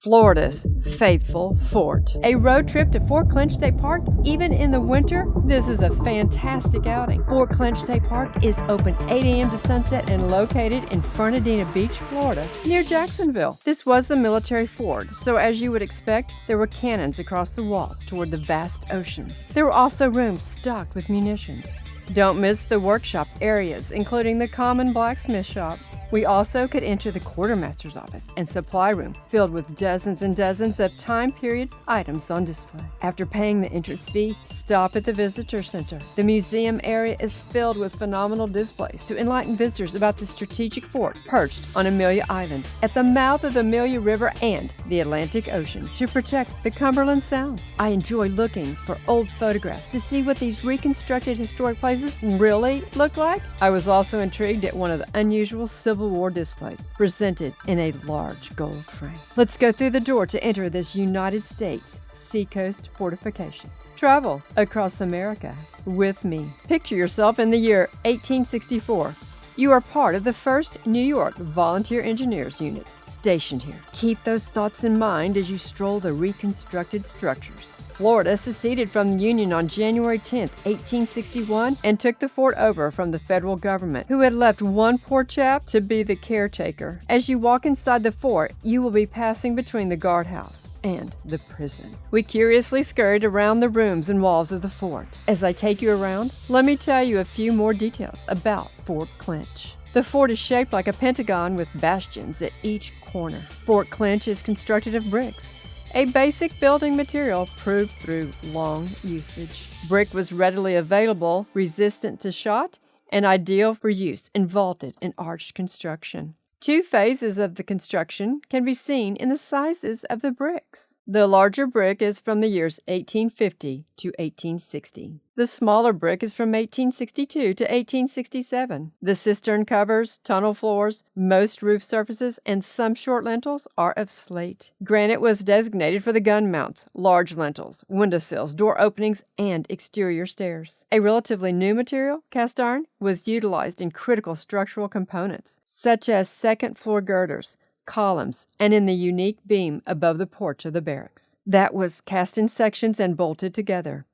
Florida's faithful fort. A road trip to Fort Clinch State Park, even in the winter, this is a fantastic outing. Fort Clinch State Park is open 8 a.m. to sunset and located in Fernandina Beach, Florida, near Jacksonville. This was a military fort, so as you would expect, there were cannons across the walls toward the vast ocean. There were also rooms stocked with munitions. Don't miss the workshop areas, including the common blacksmith shop. We also could enter the quartermaster's office and supply room filled with dozens and dozens of time period items on display. After paying the entrance fee, stop at the visitor center. The museum area is filled with phenomenal displays to enlighten visitors about the strategic fort perched on Amelia Island at the mouth of the Amelia River and the Atlantic Ocean to protect the Cumberland Sound. I enjoy looking for old photographs to see what these reconstructed historic places really look like. I was also intrigued at one of the unusual Civil War displays presented in a large gold frame. Let's go through the door to enter this United States seacoast fortification. Travel across America with me. Picture yourself in the year 1864. You are part of the 1st New York Volunteer Engineers Unit stationed here. Keep those thoughts in mind as you stroll the reconstructed structures. Florida seceded from the Union on January 10, 1861, and took the fort over from the federal government, who had left one poor chap to be the caretaker. As you walk inside the fort, you will be passing between the guardhouse and the prison. We curiously scurried around the rooms and walls of the fort. As I take you around, let me tell you a few more details about Fort Clinch. The fort is shaped like a pentagon with bastions at each corner. Fort Clinch is constructed of bricks, a basic building material proved through long usage. Brick was readily available, resistant to shot, and ideal for use in vaulted and arched construction. 2 phases of the construction can be seen in the sizes of the bricks. The larger brick is from the years 1850 to 1860. The smaller brick is from 1862 to 1867. The cistern covers, tunnel floors, most roof surfaces, and some short lintels are of slate. Granite was designated for the gun mounts, large lintels, windowsills, door openings, and exterior stairs. A relatively new material, cast iron, was utilized in critical structural components, such as second-floor girders, columns, and in the unique beam above the porch of the barracks. That was cast in sections and bolted together.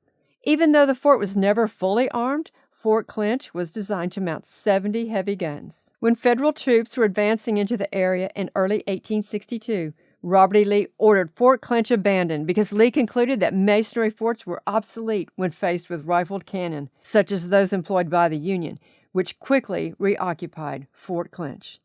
Even though the fort was never fully armed, Fort Clinch was designed to mount 70 heavy guns. When federal troops were advancing into the area in early 1862, Robert E. Lee ordered Fort Clinch abandoned because Lee concluded that masonry forts were obsolete when faced with rifled cannon, such as those employed by the Union, which quickly reoccupied Fort Clinch.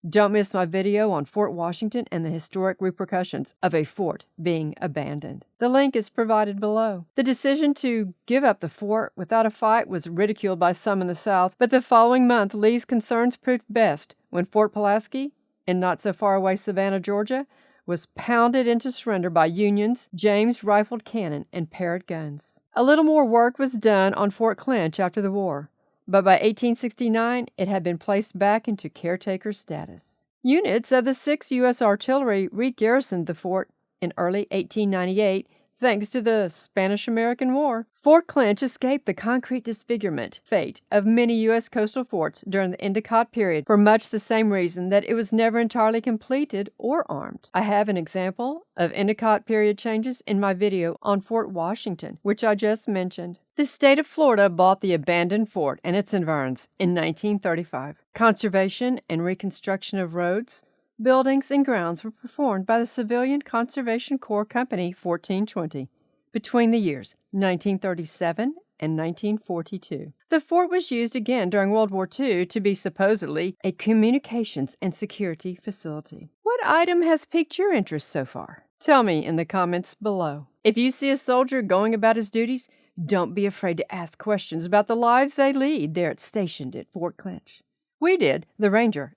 Don't miss my video on Fort Washington and the historic repercussions of a fort being abandoned. The link is provided below. The decision to give up the fort without a fight was ridiculed by some in the South, but the following month Lee's concerns proved best when Fort Pulaski, in not-so-far-away Savannah, Georgia, was pounded into surrender by Union's James rifled cannon and Parrott guns. A little more work was done on Fort Clinch after the war, but by 1869, it had been placed back into caretaker status. Units of the 6th U.S. Artillery re-garrisoned the fort in early 1898 thanks to the Spanish-American War. Fort Clinch escaped the concrete disfigurement fate of many U.S. coastal forts during the Endicott period for much the same reason that it was never entirely completed or armed. I have an example of Endicott period changes in my video on Fort Washington, which I just mentioned. The state of Florida bought the abandoned fort and its environs in 1935. Conservation and reconstruction of roads, buildings, and grounds were performed by the Civilian Conservation Corps Company 1420 between the years 1937 and 1942. The fort was used again during World War II to be supposedly a communications and security facility. What item has piqued your interest so far? Tell me in the comments below. If you see a soldier going about his duties, don't be afraid to ask questions about the lives they lead there stationed at Fort Clinch. We did. The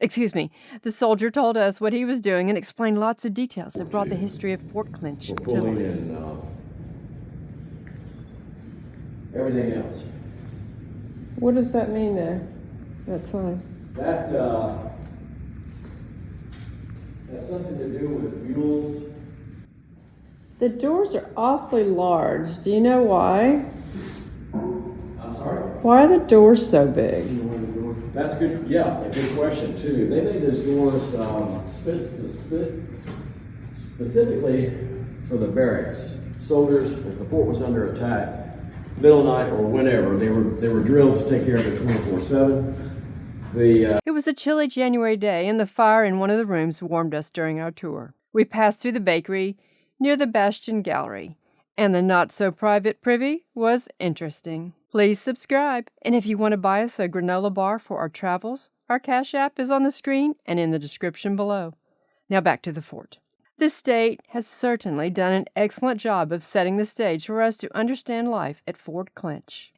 soldier told us what he was doing and explained lots of details that brought the history of Fort Clinch to life. Everything else. What does that mean there? That sign? That has something to do with mules. The doors are awfully large. Do you know why? I'm sorry? Why are the doors so big? That's good. Yeah, a good question too. They made those doors split specifically for the barracks. Soldiers, if the fort was under attack, middle of night or whenever, they were drilled to take care of it 24/7. It was a chilly January day, and the fire in one of the rooms warmed us during our tour. We passed through the bakery near the Bastion Gallery, and the not-so-private privy was interesting. Please subscribe, and if you want to buy us a granola bar for our travels, our Cash App is on the screen and in the description below. Now back to the fort. This state has certainly done an excellent job of setting the stage for us to understand life at Fort Clinch.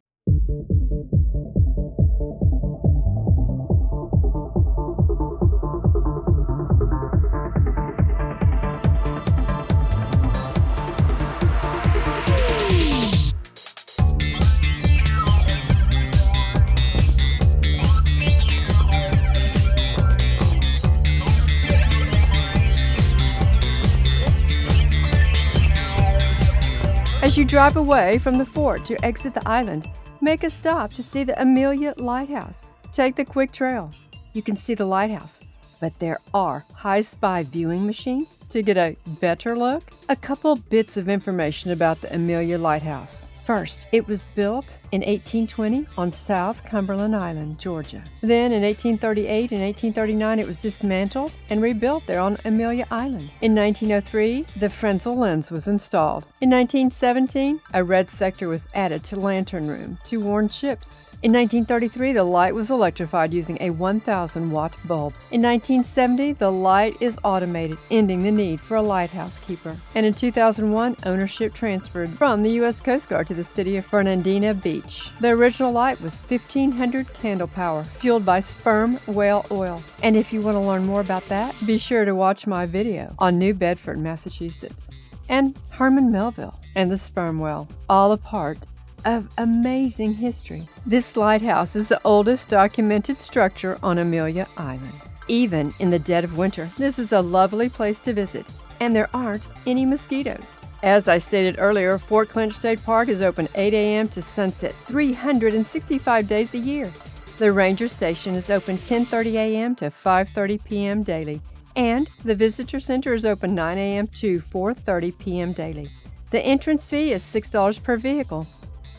As you drive away from the fort to exit the island, make a stop to see the Amelia Lighthouse. Take the quick trail. You can see the lighthouse, but there are high-spy viewing machines to get a better look. A couple bits of information about the Amelia Lighthouse. First, it was built in 1820 on South Cumberland Island, Georgia. Then in 1838 and 1839, it was dismantled and rebuilt there on Amelia Island. In 1903, the Frenzel lens was installed. In 1917, a red sector was added to Lantern Room to warn ships. In 1933, the light was electrified using a 1,000-watt bulb. In 1970, the light is automated, ending the need for a lighthouse keeper. And in 2001, ownership transferred from the U.S. Coast Guard to the city of Fernandina Beach. The original light was 1,500 candle power, fueled by sperm whale oil. And if you want to learn more about that, be sure to watch my video on New Bedford, Massachusetts, and Herman Melville and the sperm whale, all a part of amazing history. This lighthouse is the oldest documented structure on Amelia Island. Even in the dead of winter, this is a lovely place to visit, and there aren't any mosquitoes. As I stated earlier, Fort Clinch State Park is open 8 a.m. to sunset 365 days a year. The ranger station is open 10:30 a.m. to 5:30 p.m. daily, and the visitor center is open 9 a.m. to 4:30 p.m. daily. The entrance fee is $6 per vehicle.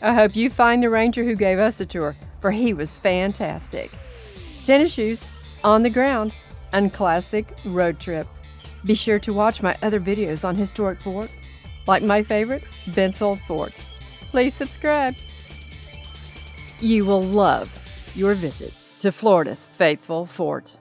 I hope you find the ranger who gave us a tour, for he was fantastic. Tennis shoes, on the ground, Unclassic road trip. Be sure to watch my other videos on historic forts, like my favorite, Bensold Fort. Please subscribe. You will love your visit to Florida's faithful fort.